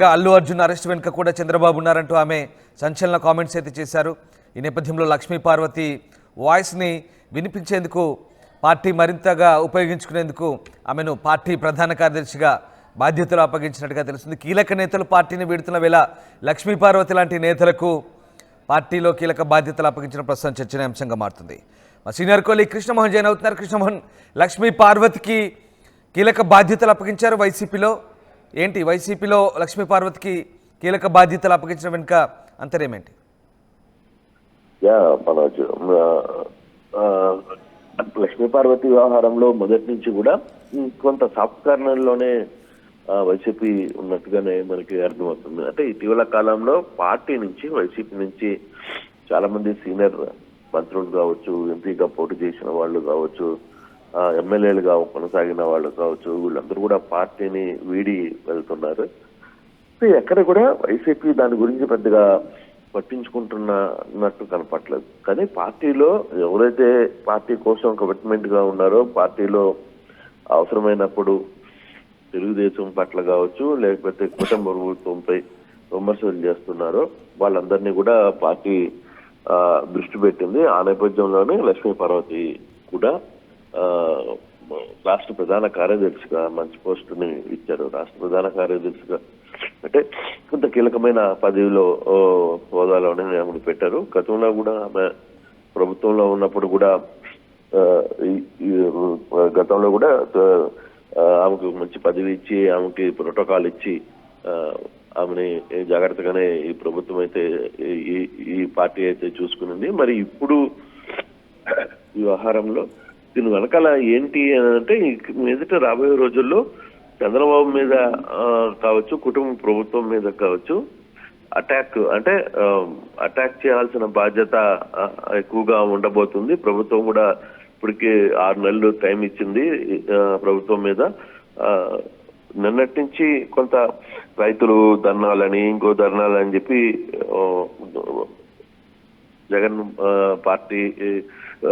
Allu Arjun arrest వెనుక కూడా చంద్రబాబు ఉన్నారంటూ ఆమె సంచలన కామెంట్స్ అయితే చేశారు. ఈ నేపథ్యంలో లక్ష్మీ పార్వతి వాయిస్ని వినిపించేందుకు పార్టీ మరింతగా ఉపయోగించుకునేందుకు ఆమెను పార్టీ ప్రధాన కార్యదర్శిగా బాధ్యతలు అప్పగించినట్టుగా తెలుస్తుంది. కీలక నేతలు పార్టీని వీడుతున్న వేళ లక్ష్మీ పార్వతి లాంటి నేతలకు పార్టీలో కీలక బాధ్యతలు అప్పగించిన ప్రస్తుతం చర్చనీయాంశంగా మారుతుంది. మా సీనియర్ కోలీగ్ కృష్ణమోహన్ జైన్ అవుతున్నారు. కృష్ణమోహన్, లక్ష్మీ పార్వతికి కీలక బాధ్యతలు అప్పగించారు వైసీపీలో. ఏంటి వైసీపీలో లక్ష్మీ పార్వతికి కీలక బాధ్యతలు అప్పగించడం వెనుక అంతరేమేంటి? లక్ష్మీ పార్వతి వ్యవహారంలో మొదటి నుంచి కూడా కొంత సాఫ్ట్ కార్నర్లోనే వైసీపీ ఉన్నట్టుగానే మనకి అర్థమవుతుంది. అంటే ఇటీవల కాలంలో పార్టీ నుంచి వైసీపీ నుంచి చాలా మంది సీనియర్ మంత్రులు కావచ్చు, ఎంపీగా పోటీ చేసిన వాళ్ళు కావచ్చు, ఎమ్మెల్యేలుగా కొనసాగిన వాళ్ళు కావచ్చు, వీళ్ళందరూ కూడా పార్టీని వీడి వెళ్తున్నారు. ఎక్కడ కూడా వైసీపీ దాని గురించి పెద్దగా పట్టించుకుంటున్నట్టు కనపట్లేదు. కానీ పార్టీలో ఎవరైతే పార్టీ కోసం కమిట్మెంట్ గా ఉన్నారో, పార్టీలో అవసరమైనప్పుడు తెలుగుదేశం పట్ల కావచ్చు, లేకపోతే కుటుంబ ప్రభుత్వంపై విమర్శలు చేస్తున్నారో వాళ్ళందరినీ కూడా పార్టీ దృష్టి పెట్టింది. ఆ నేపథ్యంలోనే లక్ష్మీ పార్వతి కూడా రాష్ట్ర ప్రధాన కార్యదర్శిగా మంచి పోస్టుని ఇచ్చారు. రాష్ట్ర ప్రధాన కార్యదర్శిగా అంటే కొంత కీలకమైన పదవిలో హోదాలోనే ఆమెను పెట్టారు. గతంలో కూడా ఆమె ప్రభుత్వంలో ఉన్నప్పుడు కూడా గతంలో కూడా ఆమెకు మంచి పదవి ఇచ్చి, ఆమెకి ప్రోటోకాల్ ఇచ్చి ఆమెని జాగ్రత్తగానే ఈ ప్రభుత్వం అయితే ఈ పార్టీ అయితే చూసుకునింది. మరి ఇప్పుడు ఈ వ్యవహారంలో దీని వెనకాల ఏంటి అని అంటే, మీదట రాబోయే రోజుల్లో చంద్రబాబు మీద కావచ్చు, కుటుంబ ప్రభుత్వం మీద కావచ్చు అటాక్ చేయాల్సిన బాధ్యత ఎక్కువగా ఉండబోతుంది. ప్రభుత్వం కూడా ఇప్పటికే 6 నెలలు టైం ఇచ్చింది ప్రభుత్వం మీద. నిన్నటి నుంచి కొంత రైతులు ధర్నాలని, ఇంకో ధర్నాలని చెప్పి జగన్ పార్టీ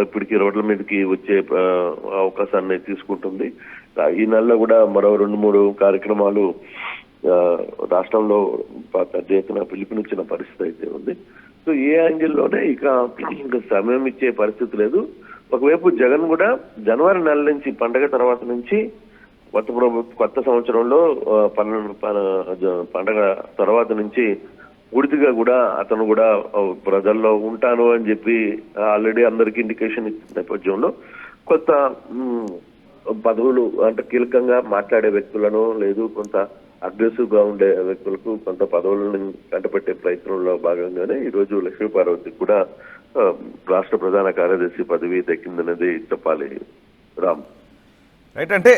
ఇప్పటికీ రోడ్ల మీదకి వచ్చే అవకాశాన్ని తీసుకుంటుంది. ఈ నెలలో కూడా మరో 2-3 కార్యక్రమాలు రాష్ట్రంలో పెద్ద ఎత్తున పిలుపునిచ్చిన పరిస్థితి అయితే ఉంది. సో ఈ యాంగిల్లోనే ఇంకా సమయం ఇచ్చే పరిస్థితి లేదు. ఒకవైపు జగన్ కూడా జనవరి నెల నుంచి, పండగ తర్వాత నుంచి, కొత్త సంవత్సరంలో పండగ తర్వాత నుంచి పూర్తిగా కూడా అతను కూడా ప్రజల్లో ఉంటాను అని చెప్పి ఆల్రెడీ అందరికి ఇండికేషన్ ఇచ్చిన నేపథ్యంలో కొత్త పదవులు అంటే కీలకంగా మాట్లాడే వ్యక్తులను, లేదు కొంత అగ్రెసివ్ గా ఉండే వ్యక్తులకు కొంత పదవులను కంటపెట్టే ప్రయత్నంలో భాగంగానే ఈ రోజు లక్ష్మీ పార్వతికి కూడా రాష్ట్ర ప్రధాన కార్యదర్శి పదవి దక్కిందనేది చెప్పాలి. రామ్ రైట్. అంటే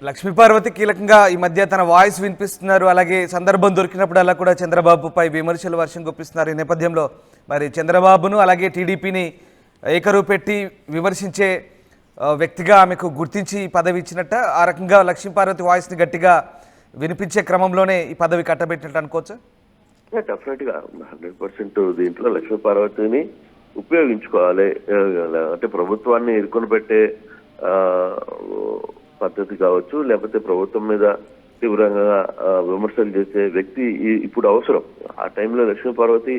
లక్ష్మీ పార్వతి కీలకంగా ఈ మధ్య తన వాయిస్ వినిపిస్తున్నారు. అలాగే సందర్భం దొరికినప్పుడు అలా కూడా చంద్రబాబుపై విమర్శలు వర్షం గుప్పిస్తున్నారు. ఈ నేపథ్యంలో మరి చంద్రబాబును అలాగే టీడీపీని ఏకరువు పెట్టి విమర్శించే వ్యక్తిగా ఆమెకు గుర్తించి పదవి ఇచ్చినట్ట, ఆ రకంగా లక్ష్మీ పార్వతి వాయిస్ని గట్టిగా వినిపించే క్రమంలోనే ఈ పదవి కట్టబెట్టినట్టు అనుకోవచ్చు. డెఫినెట్ గా 100% దీంట్లో లక్ష్మీ పార్వతిని ఉపయోగించుకోవాలి. అంటే ప్రభుత్వాన్ని ఇరుకొని పెట్టే పద్ధతి కావచ్చు, లేకపోతే ప్రభుత్వం మీద తీవ్రంగా విమర్శలు చేసే వ్యక్తి ఇప్పుడు అవసరం. ఆ టైంలో లక్ష్మీ పార్వతి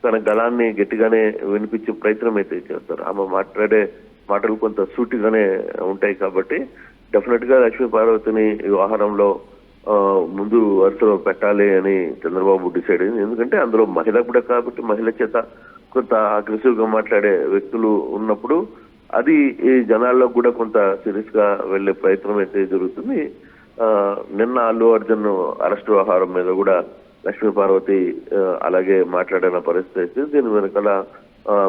తన గళాన్ని గట్టిగానే వినిపించే ప్రయత్నం అయితే చేస్తారు. ఆమె మాట్లాడే మాటలు కొంత సూటిగానే ఉంటాయి కాబట్టి డెఫినెట్ గా లక్ష్మీ పార్వతిని వ్యవహారంలో ముందు వరుసలో పెట్టాలి అని చంద్రబాబు డిసైడ్ అయింది. ఎందుకంటే అందులో మహిళ కూడా కాబట్టి మహిళ చేత కొంత అగ్రెసివ్ గా మాట్లాడే వ్యక్తులు ఉన్నప్పుడు అది ఈ జనాల్లో కూడా కొంత సీరియస్ గా వెళ్లే ప్రయత్నం అయితే జరుగుతుంది. నిన్న అల్లు అర్జున్ అరెస్ట్ వ్యవహారం మీద కూడా లక్ష్మీ పార్వతి అలాగే మాట్లాడిన పరిస్థితి అయితే దీని వెనకాల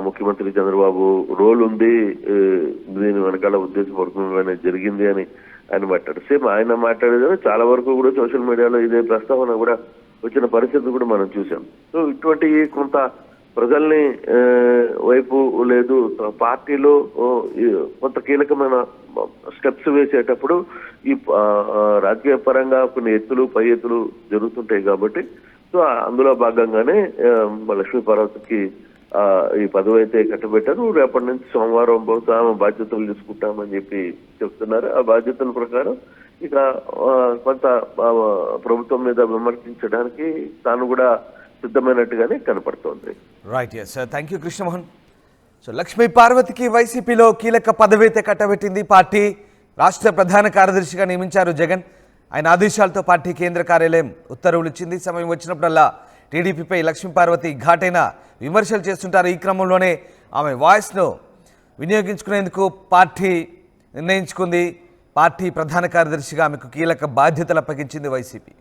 ముఖ్యమంత్రి చంద్రబాబు రోల్ ఉంది, దీని వెనకాల ఉద్దేశపూర్వకంగానే జరిగింది అని ఆయన మాట్లాడారు. సేమ్ ఆయన మాట్లాడేది చాలా వరకు కూడా సోషల్ మీడియాలో ఇదే ప్రస్తావన కూడా వచ్చిన పరిస్థితి కూడా మనం చూసాం. సో ఇటువంటి కొంత ప్రజల్ని వైపు లేదు పార్టీలో కొంత కీలకమైన స్టెప్స్ వేసేటప్పుడు ఈ రాజకీయ పరంగా కొన్ని ఎత్తులు పై ఎత్తులు జరుగుతుంటాయి కాబట్టి సో అందులో భాగంగానే లక్ష్మీ పార్వతికి ఈ పదవి అయితే కట్టబెట్టారు. రేపటి నుంచి సోమవారం బహుశా బాధ్యతలు తీసుకుంటామని చెప్పి చెప్తున్నారు. ఆ బాధ్యతల ప్రకారం ఇక కొంత ప్రభుత్వం మీద విమర్శించడానికి తాను కూడా సిద్ధమైనట్టుగానే కనపడుతోంది. Right, yes, thank you Krishnamohan. So Lakshmi పార్వతికి వైసీపీలో కీలక పదవి అయితే కట్టబెట్టింది పార్టీ. రాష్ట్ర ప్రధాన కార్యదర్శిగా నియమించారు జగన్. ఆయన ఆదేశాలతో పార్టీ కేంద్ర కార్యాలయం ఉత్తర్వులు ఇచ్చింది. సమయం వచ్చినప్పుడల్లా టీడీపీపై లక్ష్మీ పార్వతి ఘాటైన విమర్శలు చేస్తుంటారు. ఈ క్రమంలోనే ఆమె వాయిస్ను వినియోగించుకునేందుకు పార్టీ నిర్ణయించుకుంది. పార్టీ ప్రధాన కార్యదర్శిగా ఆమెకు కీలక బాధ్యతలు అప్పగించింది వైసీపీ.